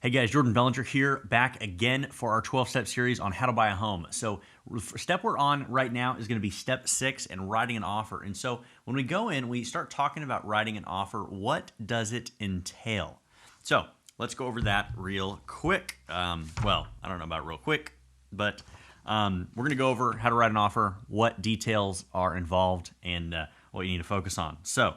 Hey guys, Jordan Bellinger here, back again for our 12-step series on how to buy a home. So, step we're on right now is going to be step 6 and writing an offer. And so, when we go in, we start talking about writing an offer. What does it entail? So, let's go over that real quick. Well, I don't know about real quick, but we're going to go over how to write an offer, what details are involved, and what you need to focus on. So,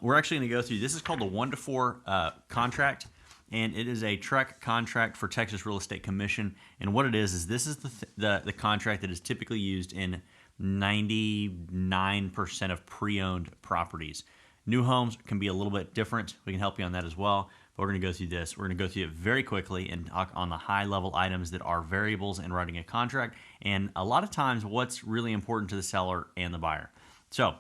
we're actually going to go through. This is called the 1-to-4 contract. And it is a TREC contract for Texas Real Estate Commission. And what it is this is the contract that is typically used in 99% of pre-owned properties. New homes can be a little bit different. We can help you on that as well. But we're going to go through this. We're going to go through it very quickly and talk on the high-level items that are variables in writing a contract. And a lot of times what's really important to the seller and the buyer. So,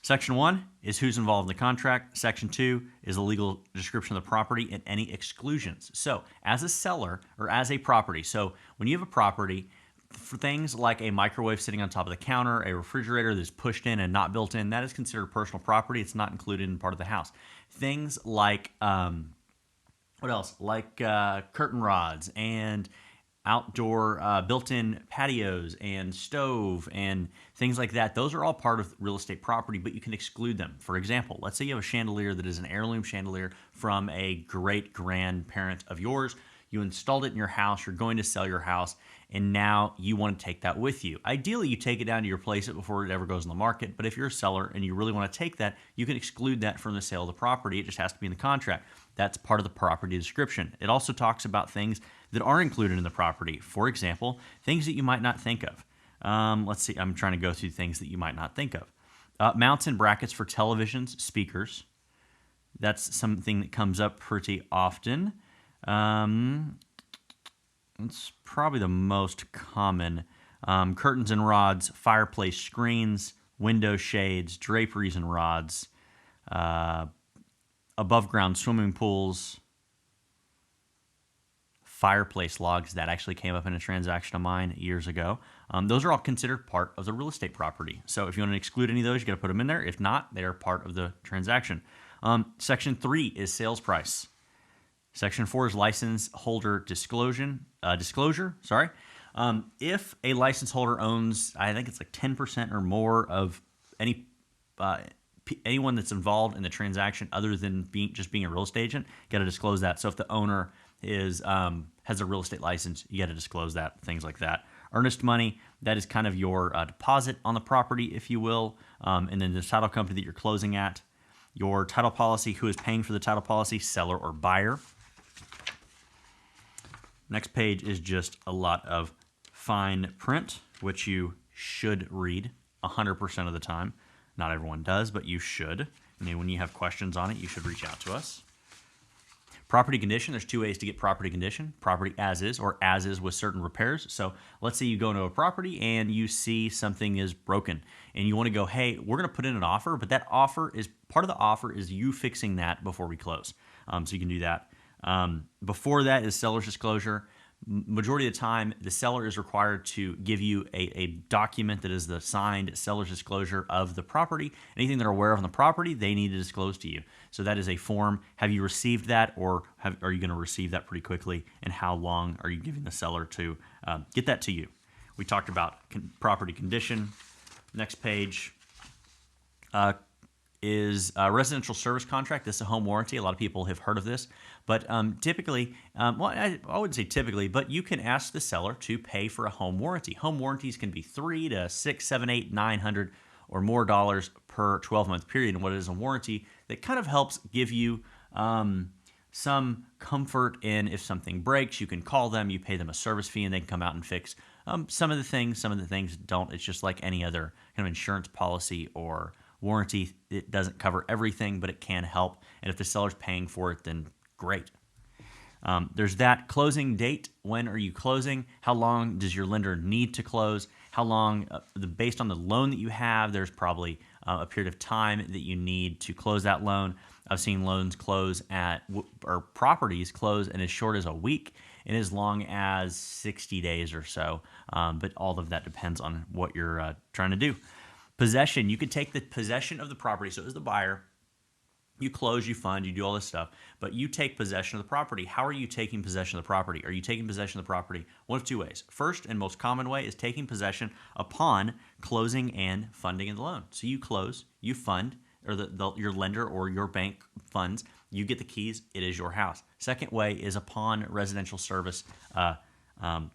Section 1 is who's involved in the contract. Section 2 is a legal description of the property and any exclusions. So as a seller or as a property, so when you have a property, for things like a microwave sitting on top of the counter, a refrigerator that's pushed in and not built in, that is considered personal property. It's not included in part of the house. Things like, what else? Like curtain rods and outdoor built-in patios and stove and things like that. Those are all part of real estate property, but you can exclude them. For example, let's say you have a chandelier that is an heirloom chandelier from a great grandparent of yours. You installed it in your house, you're going to sell your house, and now you want to take that with you. Ideally, you take it down to your place it before it ever goes on the market, but if you're a seller and you really want to take that, you can exclude that from the sale of the property. It just has to be in the contract. That's part of the property description. It also talks about things that are included in the property. For example, things that you might not think of. Let's see, I'm trying to go through things that you might not think of. Mounts and brackets for televisions, speakers. That's something that comes up pretty often. It's probably the most common. Curtains and rods, fireplace screens, window shades, draperies and rods, above ground swimming pools, fireplace logs. That actually came up in a transaction of mine years ago. Those are all considered part of the real estate property. So if you want to exclude any of those, you got to put them in there. If not, they're part of the transaction. Section 3 is sales price. Section 4 is license holder disclosure. If a license holder owns, I think it's like 10% or more of anyone that's involved in the transaction other than just being a real estate agent, got to disclose that. So if the owner has a real estate license, you got to disclose that, things like that. Earnest money, that is kind of your deposit on the property, if you will, and then the title company that you're closing at. Your title policy, who is paying for the title policy, seller or buyer. Next page is just a lot of fine print, which you should read 100% of the time. Not everyone does, but you should. I mean, when you have questions on it, you should reach out to us. Property condition, there's 2 ways to get property condition. Property as is or as is with certain repairs. So let's say you go into a property and you see something is broken and you want to go, hey, we're going to put in an offer, but that offer is, part of the offer is you fixing that before we close. So you can do that. Before that is seller's disclosure. Majority of the time, the seller is required to give you a document that is the signed seller's disclosure of the property. Anything they're aware of on the property, they need to disclose to you. So that is a form. Have you received that, or are you going to receive that pretty quickly? And how long are you giving the seller to get that to you? We talked about property condition. Next page is a residential service contract. This is a home warranty. A lot of people have heard of this. But typically, well, I wouldn't say typically, but you can ask the seller to pay for a home warranty. Home warranties can be $300 to $600, $700, $800, $900 or more dollars per 12-month period. And what is a warranty? That kind of helps give you some comfort in if something breaks, you can call them, you pay them a service fee, and they can come out and fix some of the things don't. It's just like any other kind of insurance policy or warranty. It doesn't cover everything, but it can help. And if the seller's paying for it, then great. There's that. Closing date. When are you closing? How long does your lender need to close? How long, based on the loan that you have, there's probably a period of time that you need to close that loan. I've seen loans close or properties close in as short as a week and as long as 60 days or so. But all of that depends on what you're trying to do. Possession. You could take the possession of the property. So as the buyer, You close, you fund, you do all this stuff, but you take possession of the property. How are you taking possession of the property? Are you taking possession of the property one of two ways? First and most common way is taking possession upon closing and funding of the loan. So you close, you fund, or your lender or your bank funds, you get the keys, it is your house. Second way is upon residential service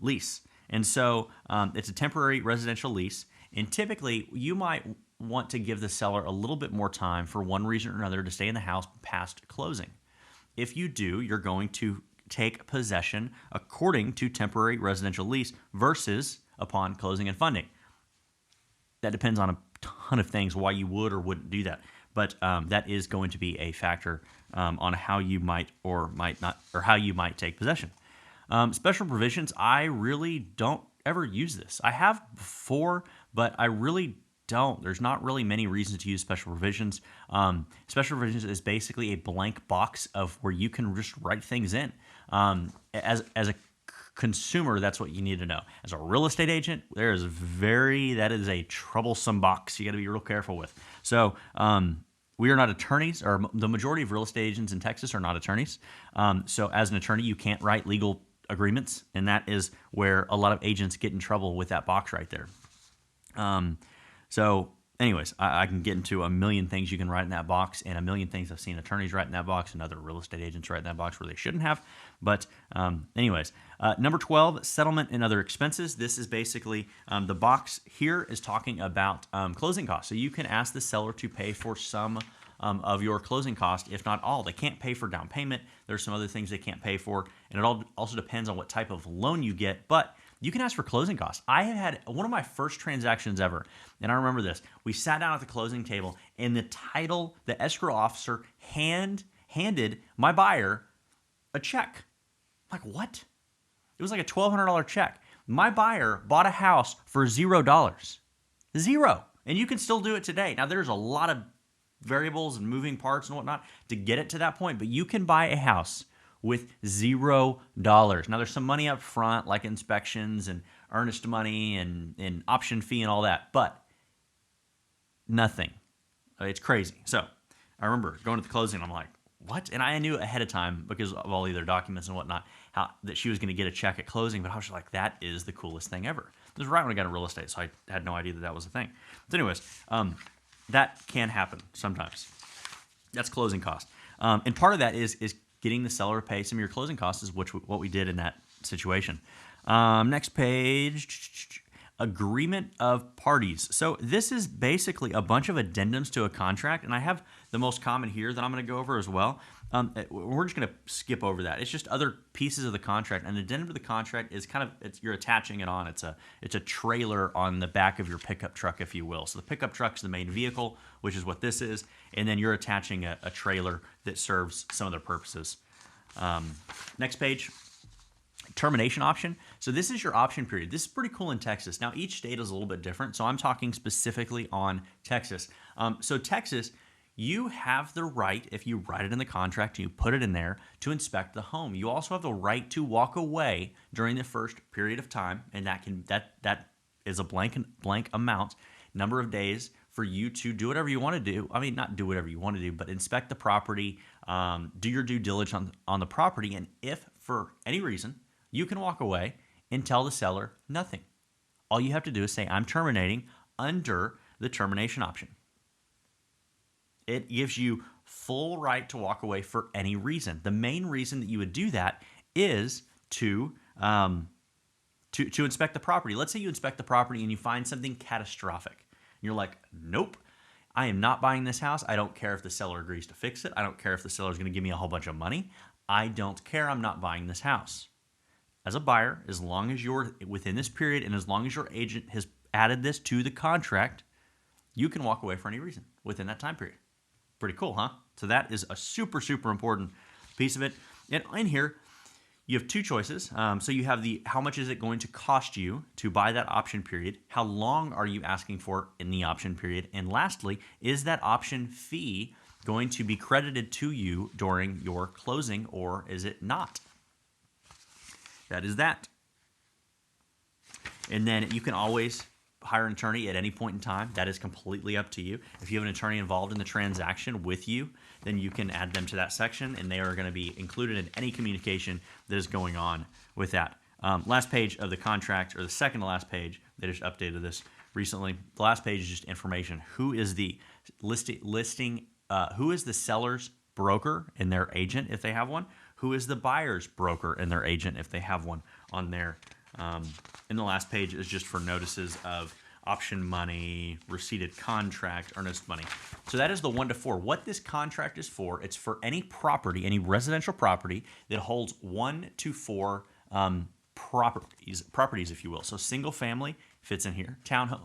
lease. And so it's a temporary residential lease, and typically you might want to give the seller a little bit more time for one reason or another to stay in the house past closing. If you do, you're going to take possession according to temporary residential lease versus upon closing and funding. That depends on a ton of things why you would or wouldn't do that, but that is going to be a factor on how you might or might not, or how you might take possession. Special provisions, I really don't ever use this. I have before, but I really don't. There's not really many reasons to use special provisions. Special provisions is basically a blank box of where you can just write things in. As a consumer, that's what you need to know. As a real estate agent, that is a troublesome box you got to be real careful with. So we are not attorneys, or the majority of real estate agents in Texas are not attorneys. So as an attorney, you can't write legal agreements, and that is where a lot of agents get in trouble with that box right there. So anyways, I can get into a million things you can write in that box, and a million things I've seen attorneys write in that box and other real estate agents write in that box where they shouldn't have. But anyways, number 12, settlement and other expenses. This is basically the box here is talking about closing costs. So you can ask the seller to pay for some of your closing cost, if not all. They can't pay for down payment. There's some other things they can't pay for, and it all also depends on what type of loan you get. But you can ask for closing costs. I have had one of my first transactions ever, and I remember this. We sat down at the closing table, and the escrow officer handed my buyer a check. I'm like, what? It was like a $1,200 check. My buyer bought a house for $0. Zero. And you can still do it today. Now, there's a lot of variables and moving parts and whatnot to get it to that point, but you can buy a house with $0. Now, there's some money up front, like inspections and earnest money and option fee and all that, but nothing. It's crazy. So I remember going to the closing, I'm like, what? And I knew ahead of time, because of all the other documents and whatnot, that she was going to get a check at closing, but I was like, that is the coolest thing ever. This was right when I got into real estate, so I had no idea that was a thing. So anyways, that can happen sometimes. That's closing cost. And part of that is getting the seller to pay some of your closing costs, is what we did in that situation. Next page, agreement of parties. So this is basically a bunch of addendums to a contract, and I have the most common here that I'm going to go over as well. We're just going to skip over that. It's just other pieces of the contract. An addendum to the contract is you're attaching it on. It's a trailer on the back of your pickup truck, if you will. So the pickup truck is the main vehicle, which is what this is, and then you're attaching a trailer that serves some other purposes. Next page. Termination option. So this is your option period. This is pretty cool in Texas. Now, each state is a little bit different, so I'm talking specifically on Texas. So Texas, you have the right, if you write it in the contract and you put it in there, to inspect the home. You also have the right to walk away during the first period of time, and that is a blank amount, number of days for you to do whatever you want to do. I mean, not do whatever you want to do, but inspect the property, do your due diligence on the property, and if for any reason you can walk away and tell the seller nothing. All you have to do is say, I'm terminating under the termination option. It gives you full right to walk away for any reason. The main reason that you would do that is to inspect the property. Let's say you inspect the property and you find something catastrophic. And you're like, nope, I am not buying this house. I don't care if the seller agrees to fix it. I don't care if the seller is going to give me a whole bunch of money. I don't care. I'm not buying this house. As a buyer, as long as you're within this period and as long as your agent has added this to the contract, you can walk away for any reason within that time period. Pretty cool, huh? So that is a super, super important piece of it. And in here, you have two choices. So you have how much is it going to cost you to buy that option period? How long are you asking for in the option period? And lastly, is that option fee going to be credited to you during your closing, or is it not? That is that. And then you can always hire an attorney at any point in time. That is completely up to you. If you have an attorney involved in the transaction with you, then you can add them to that section, and they are going to be included in any communication that is going on with that. Last page of the contract, or the second to last page, they just updated this recently. The last page is just information. Who is the listing? Who is the seller's broker and their agent if they have one? Who is the buyer's broker and their agent if they have one on there? And the last page is just for notices of option money, receipted contract, earnest money. So that is the 1 to 4. What this contract is for, it's for any property, any residential property that holds 1 to 4 properties, if you will. So single family fits in here. Townhome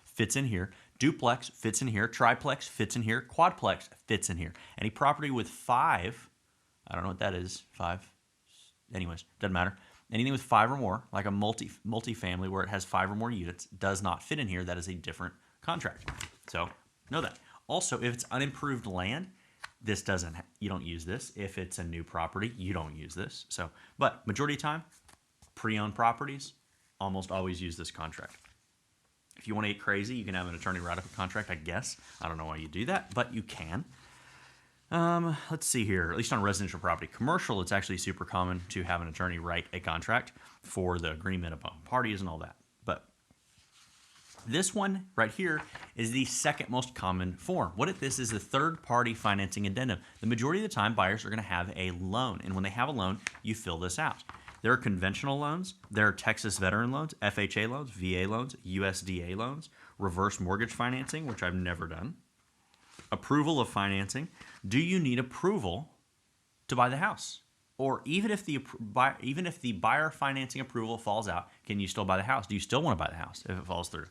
fits in here. Duplex fits in here. Triplex fits in here. Quadplex fits in here. Any property with 5, I don't know what that is, 5. Anyways, doesn't matter. Anything with 5 or more, like a multi-family where it has 5 or more units, does not fit in here. That is a different contract. So know that. Also, if it's unimproved land, this doesn't. You don't use this. If it's a new property, you don't use this. So, but majority of the time, pre-owned properties almost always use this contract. If you want to get crazy, you can have an attorney write up a contract, I guess. I don't know why you do that, but you can. Let's see here, at least on residential property. Commercial, it's actually super common to have an attorney write a contract for the agreement of parties and all that. But this one right here is the second most common form. This is a third-party financing addendum. The majority of the time, buyers are going to have a loan. And when they have a loan, you fill this out. There are conventional loans. There are Texas veteran loans, FHA loans, VA loans, USDA loans, reverse mortgage financing, which I've never done. Approval of financing. Do you need approval to buy the house? Or even if the buyer financing approval falls out, can you still buy the house? Do you still want to buy the house if it falls through?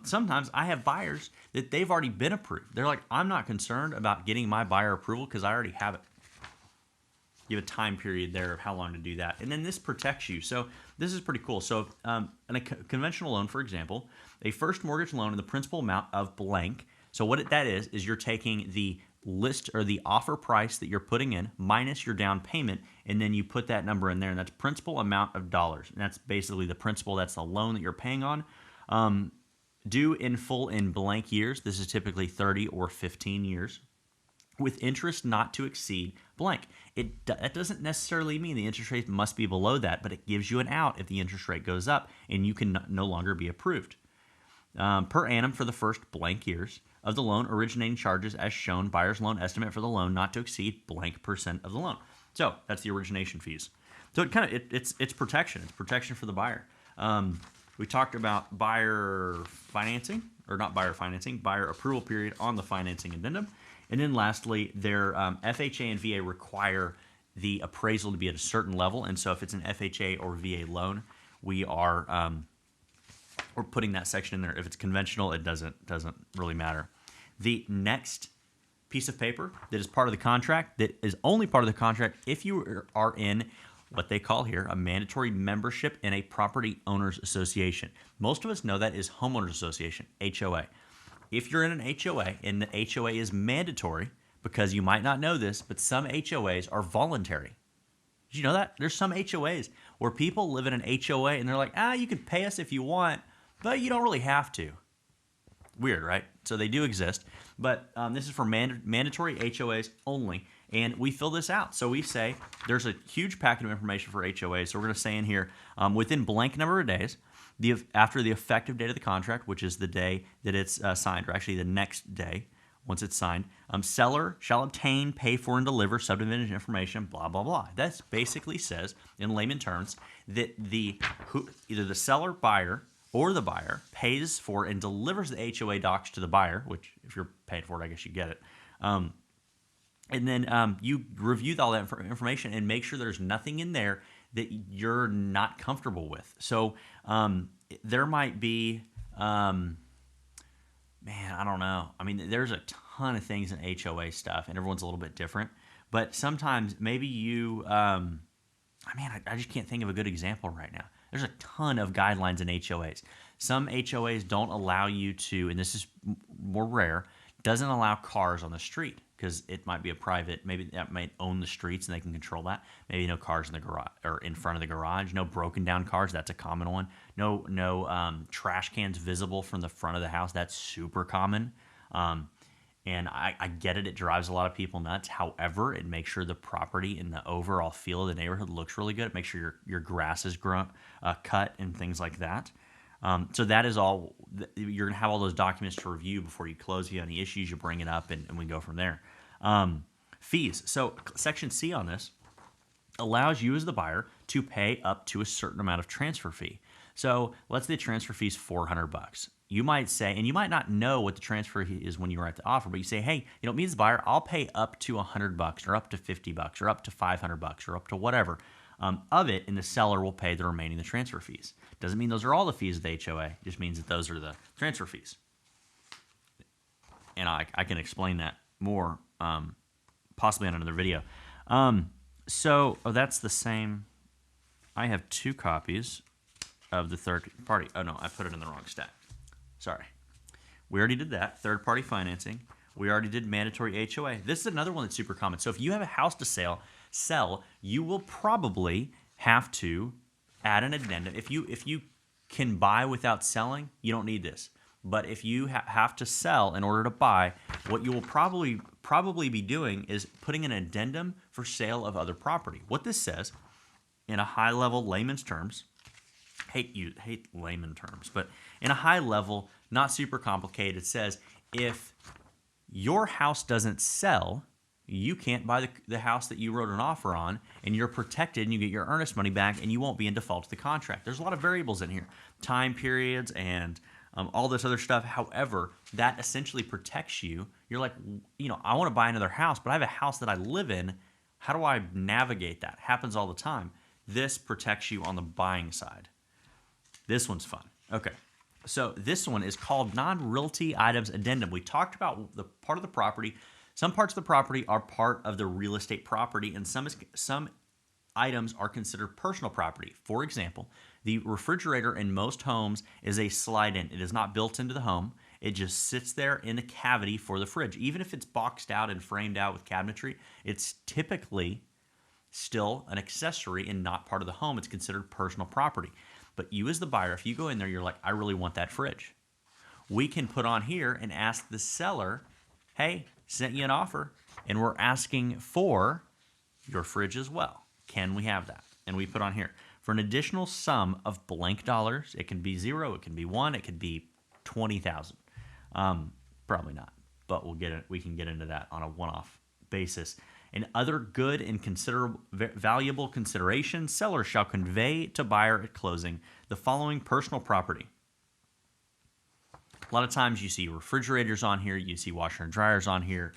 Sometimes I have buyers that they've already been approved. They're like, I'm not concerned about getting my buyer approval because I already have it. You have a time period there of how long to do that. And then this protects you. So this is pretty cool. So in a conventional loan, for example, a first mortgage loan in the principal amount of blank. So what that is you're taking the list or the offer price that you're putting in minus your down payment, and then you put that number in there, and that's principal amount of dollars. And that's basically the principal. That's the loan that you're paying on. Due in full in blank years. This is typically 30 or 15 years. With interest not to exceed blank. That doesn't necessarily mean the interest rate must be below that, but it gives you an out if the interest rate goes up and you can no longer be approved. Per annum for the first blank years of the loan, originating charges as shown, buyer's loan estimate for the loan not to exceed blank % of the loan. So that's the origination fees. So it's protection. It's protection for the buyer. We talked about buyer financing, or not buyer financing, buyer approval period on the financing addendum. And then lastly, their FHA and VA require the appraisal to be at a certain level. And so if it's an FHA or VA loan, we're putting that section in there. If it's conventional, it doesn't really matter. The next piece of paper that is part of the contract, that is only part of the contract if you are in what they call here a mandatory membership in a property owners association. Most of us know that is homeowners association, HOA. If you're in an HOA, and the HOA is mandatory, because you might not know this, but some HOAs are voluntary. Did you know that? There's some HOAs where people live in an HOA and they're like, you can pay us if you want, but you don't really have to. Weird, right? So they do exist, but this is for mandatory HOAs only, and we fill this out. So we say there's a huge packet of information for HOAs, so we're going to say in here, within blank number of days, after the effective date of the contract, which is the day that it's signed, or actually the next day once it's signed, seller shall obtain, pay for, and deliver subdivision information, blah, blah, blah. That basically says, in layman terms, that either the seller, buyer, or the buyer pays for and delivers the HOA docs to the buyer, which if you're paying for it, I guess you get it. And then you review all that information and make sure there's nothing in there that you're not comfortable with. So there might be, I don't know. I mean, there's a ton of things in HOA stuff, and everyone's a little bit different. But sometimes maybe you, I just can't think of a good example right now. There's a ton of guidelines in HOAs. Some HOAs don't allow you to, and this is more rare, doesn't allow cars on the street. because it might be a private, maybe that might own the streets and they can control that. Maybe no cars in the garage or in front of the garage, no broken down cars. That's a common one. No trash cans visible from the front of the house. That's super common. And I get it. It drives a lot of people nuts. However, it makes sure the property and the overall feel of the neighborhood looks really good. It makes sure your grass is cut and things like that. So that is all. You're going to have all those documents to review before you close. If you have any issues, you bring it up, and we go from there. Fees. So Section C on this allows you as the buyer to pay up to a certain amount of transfer fee. So let's say the transfer fee is $400. You might say, and you might not know what the transfer fee is when you write the offer, but you say, hey, me as the buyer, I'll pay up to $100 or up to $50 or up to $500 or up to whatever of it, and the seller will pay the remaining the transfer fees. Doesn't mean those are all the fees of the HOA. It just means that those are the transfer fees. And I can explain that more possibly on another video. That's the same. I have 2 copies of the third party. Oh, no, I put it in the wrong stack. Sorry. We already did that, third-party financing. We already did mandatory HOA. This is another one that's super common. So if you have a house to sell, you will probably have to add an addendum. If you can buy without selling, you don't need this. But if you have to sell in order to buy, what you will probably be doing is putting an addendum for sale of other property. What this says, in a high-level layman's terms, hate layman terms, but in a high level, not super complicated, it says if your house doesn't sell, you can't buy the house that you wrote an offer on, and you're protected and you get your earnest money back and you won't be in default to the contract. There's a lot of variables in here, time periods and all this other stuff. However, that essentially protects you. You're like, I want to buy another house, but I have a house that I live in. How do I navigate that? Happens all the time. This protects you on the buying side. This one's fun. Okay. So this one is called non-realty items addendum. We talked about the part of the property. Some parts of the property are part of the real estate property, and some items are considered personal property. For example, the refrigerator in most homes is a slide-in. It is not built into the home. It just sits there in the cavity for the fridge. Even if it's boxed out and framed out with cabinetry, it's typically still an accessory and not part of the home. It's considered personal property. But you as the buyer, if you go in there, you're like, I really want that fridge. We can put on here and ask the seller, hey, sent you an offer, and we're asking for your fridge as well. Can we have that? And we put on here, for an additional sum of blank dollars, it can be 0, it can be 1, it could be 20,000. Probably not, but we can get into that on a one-off basis. And other good and valuable consideration, seller shall convey to buyer at closing the following personal property. A lot of times you see refrigerators on here, you see washer and dryers on here.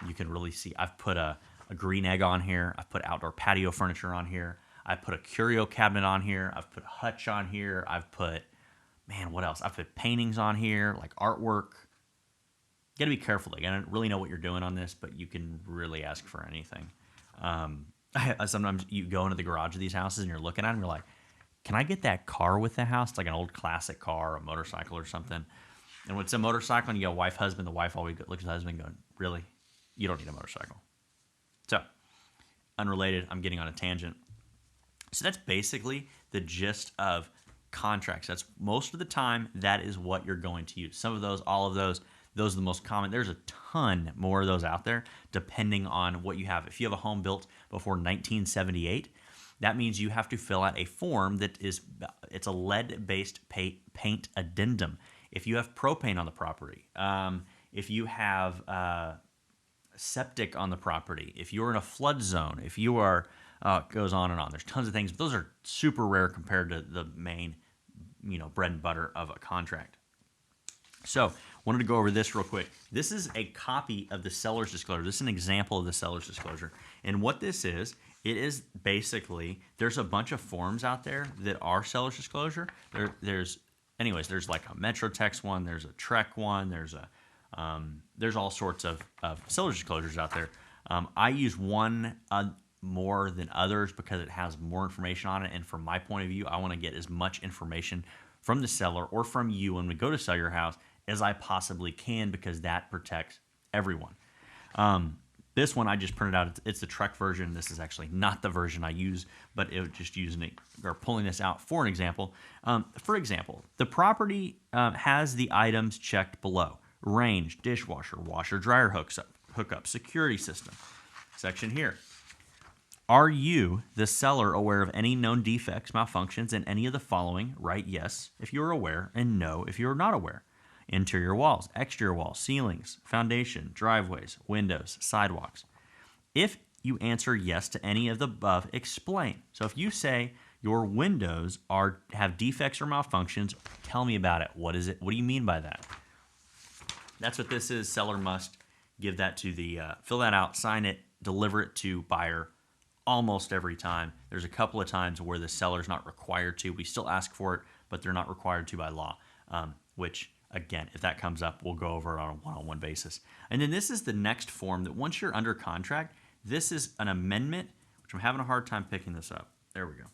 You can really see, I've put a green egg on here. I've put outdoor patio furniture on here. I put a curio cabinet on here. I've put a hutch on here. I've put, what else? I've put paintings on here, like artwork. You got to be careful. I don't really know what you're doing on this, but you can really ask for anything. Sometimes you go into the garage of these houses and you're looking at them, you're like, can I get that car with the house? It's like an old classic car, a motorcycle or something. And when it's a motorcycle and you got wife, husband, the wife always looks at the husband going, really? You don't need a motorcycle. So, unrelated, I'm getting on a tangent. So that's basically the gist of contracts. That's most of the time, that is what you're going to use. Some of those, all of those are the most common. There's a ton more of those out there depending on what you have. If you have a home built before 1978, that means you have to fill out a form it's a lead-based paint addendum. If you have propane on the property, if you have septic on the property, if you're in a flood zone, if you are, it goes on and on. There's tons of things, but those are super rare compared to the main, bread and butter of a contract. So, wanted to go over this real quick. This is a copy of the seller's disclosure. This is an example of the seller's disclosure. And what this is, it is basically, there's a bunch of forms out there that are seller's disclosure. There's like a MetroTex one, there's a Trek one, there's all sorts of seller's disclosures out there. I use one more than others because it has more information on it. And from my point of view, I want to get as much information from the seller or from you when we go to sell your house as I possibly can, because that protects everyone. This one I just printed out. It's the Trek version. This is actually not the version I use, but it was just using it or pulling this out for an example. For example, the property has the items checked below: range, dishwasher, washer, dryer hookup, security system. Section here. Are you, the seller, aware of any known defects, malfunctions in any of the following? Write yes if you are aware and no if you are not aware. Interior walls, exterior walls, ceilings, foundation, driveways, windows, sidewalks. If you answer yes to any of the above, explain. So if you say your windows have defects or malfunctions, tell me about it. What is it? What do you mean by that? That's what this is. Seller must give that to the, fill that out, sign it, deliver it to buyer almost every time. There's a couple of times where the seller's not required to. We still ask for it, but they're not required to by law, which, again, if that comes up, we'll go over it on a one-on-one basis. And then this is the next form that once you're under contract, this is an amendment, which I'm having a hard time picking this up. There we go.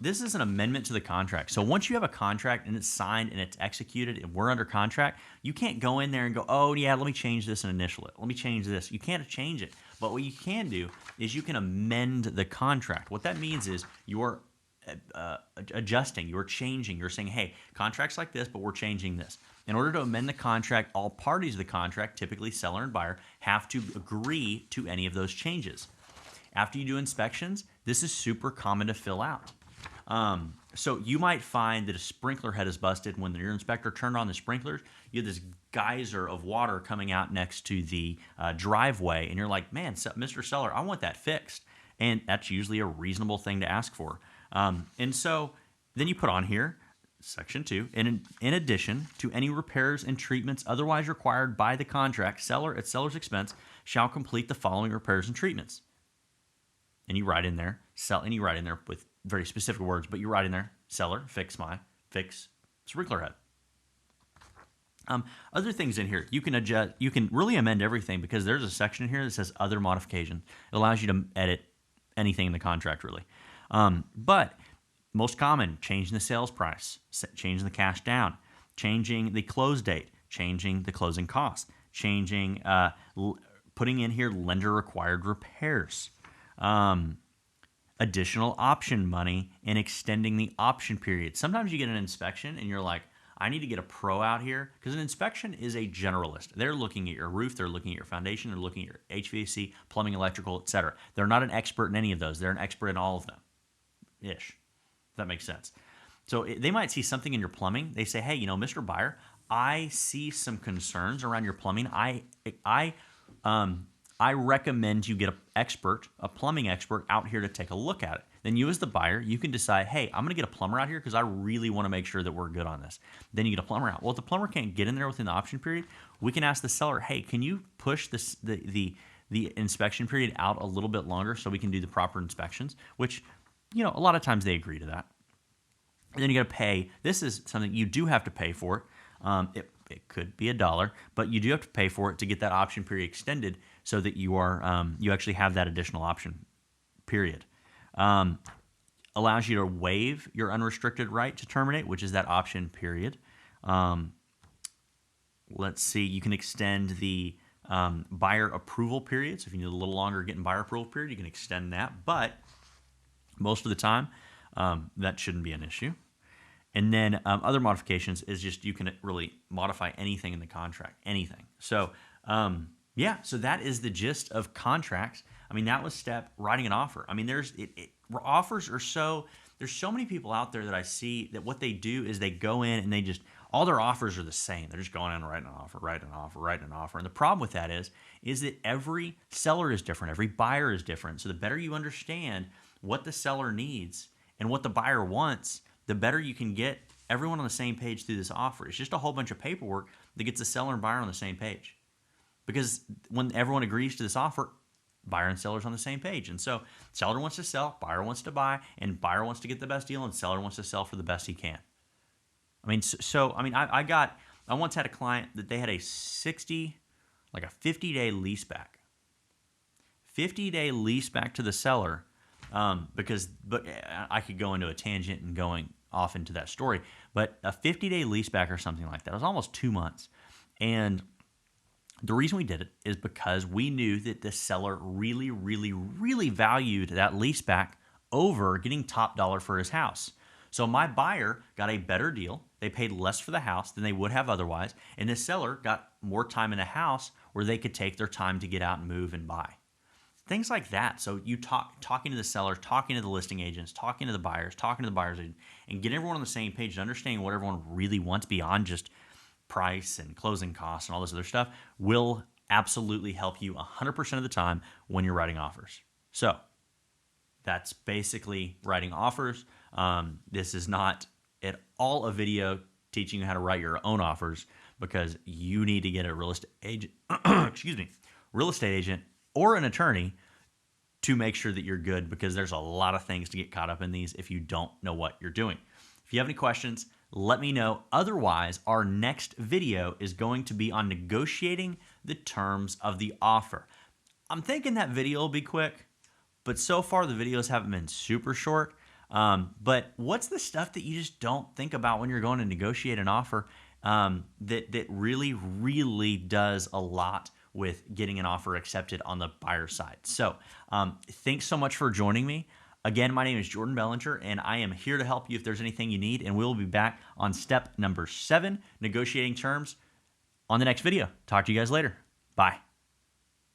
This is an amendment to the contract. So once you have a contract and it's signed and it's executed and we're under contract, you can't go in there and go, oh, yeah, let me change this and initial it. Let me change this. You can't change it. But what you can do is you can amend the contract. What that means is you're adjusting, you're changing, you're saying, hey, contract's like this, but we're changing this. In order to amend the contract, all parties of the contract, typically seller and buyer, have to agree to any of those changes. After you do inspections, this is super common to fill out. So you might find that a sprinkler head is busted. When your inspector turned on the sprinklers, you have this geyser of water coming out next to the driveway, and you're like, man, Mr. Seller, I want that fixed. And that's usually a reasonable thing to ask for. And so then you put on here, Section 2, in addition to any repairs and treatments otherwise required by the contract, seller at seller's expense shall complete the following repairs and treatments. And you write in there, with very specific words, but you write in there, seller, fix sprinkler head. Other things in here, you can adjust, you can really amend everything because there's a section here that says other modification. It allows you to edit anything in the contract, really. But most common, changing the sales price, changing the cash down, changing the close date, changing the closing cost, changing, putting in here lender required repairs, additional option money, and extending the option period. Sometimes you get an inspection and you're like, I need to get a pro out here, because an inspection is a generalist. They're looking at your roof, they're looking at your foundation, they're looking at your HVAC, plumbing, electrical, etc. They're not an expert in any of those. They're an expert in all of them. Ish. If that makes sense. So they might see something in your plumbing. They say, hey, Mr. Buyer, I see some concerns around your plumbing. I recommend you get a plumbing expert out here to take a look at it. Then you as the buyer, you can decide, hey, I'm going to get a plumber out here because I really want to make sure that we're good on this. Then you get a plumber out. Well, if the plumber can't get in there within the option period, we can ask the seller, hey, can you push the inspection period out a little bit longer so we can do the proper inspections, which, a lot of times they agree to that. And then you got to pay. This is something you do have to pay for. It could be $1, but you do have to pay for it to get that option period extended so that you actually have that additional option period. Allows you to waive your unrestricted right to terminate, which is that option period. Let's see, you can extend the buyer approval period. So if you need a little longer getting buyer approval period, you can extend that. But most of the time, that shouldn't be an issue. And then other modifications is just you can really modify anything in the contract, anything. So so that is the gist of contracts. I mean, that was step writing an offer. I mean, offers are there's so many people out there that I see that what they do is they go in and they just, all their offers are the same. They're just going in and writing an offer. And the problem with that is that every seller is different. Every buyer is different. So the better you understand what the seller needs and what the buyer wants, the better you can get everyone on the same page through this offer. It's just a whole bunch of paperwork that gets the seller and buyer on the same page. Because when everyone agrees to this offer, buyer and seller's on the same page. And so seller wants to sell, buyer wants to buy, and buyer wants to get the best deal, and seller wants to sell for the best he can. I mean, I once had a client that they had a 50-day lease back. 50-day lease back to the seller, but I could go into a tangent and going off into that story, but a 50-day lease back or something like that. It was almost 2 months. And The reason we did it is because we knew that the seller really, really, really valued that lease back over getting top dollar for his house. So my buyer got a better deal. They paid less for the house than they would have otherwise, and the seller got more time in a house where they could take their time to get out and move and buy. Things like that. So you talking to the seller, talking to the listing agents, talking to the buyers, talking to the buyers agent, and get everyone on the same page and understanding what everyone really wants beyond just price and closing costs and all this other stuff will absolutely help you 100% of the time when you're writing offers. So that's basically writing offers. This is not at all a video teaching you how to write your own offers, because you need to get a real estate agent, real estate agent or an attorney to make sure that you're good, because there's a lot of things to get caught up in these if you don't know what you're doing. If you have any questions, let me know. Otherwise, our next video is going to be on negotiating the terms of the offer. I'm thinking that video will be quick, but so far the videos haven't been super short. But what's the stuff that you just don't think about when you're going to negotiate an offer that really, really does a lot with getting an offer accepted on the buyer side? So thanks so much for joining me. Again, my name is Jordan Bellinger, and I am here to help you if there's anything you need, and we'll be back on step number 7, negotiating terms, on the next video. Talk to you guys later. Bye.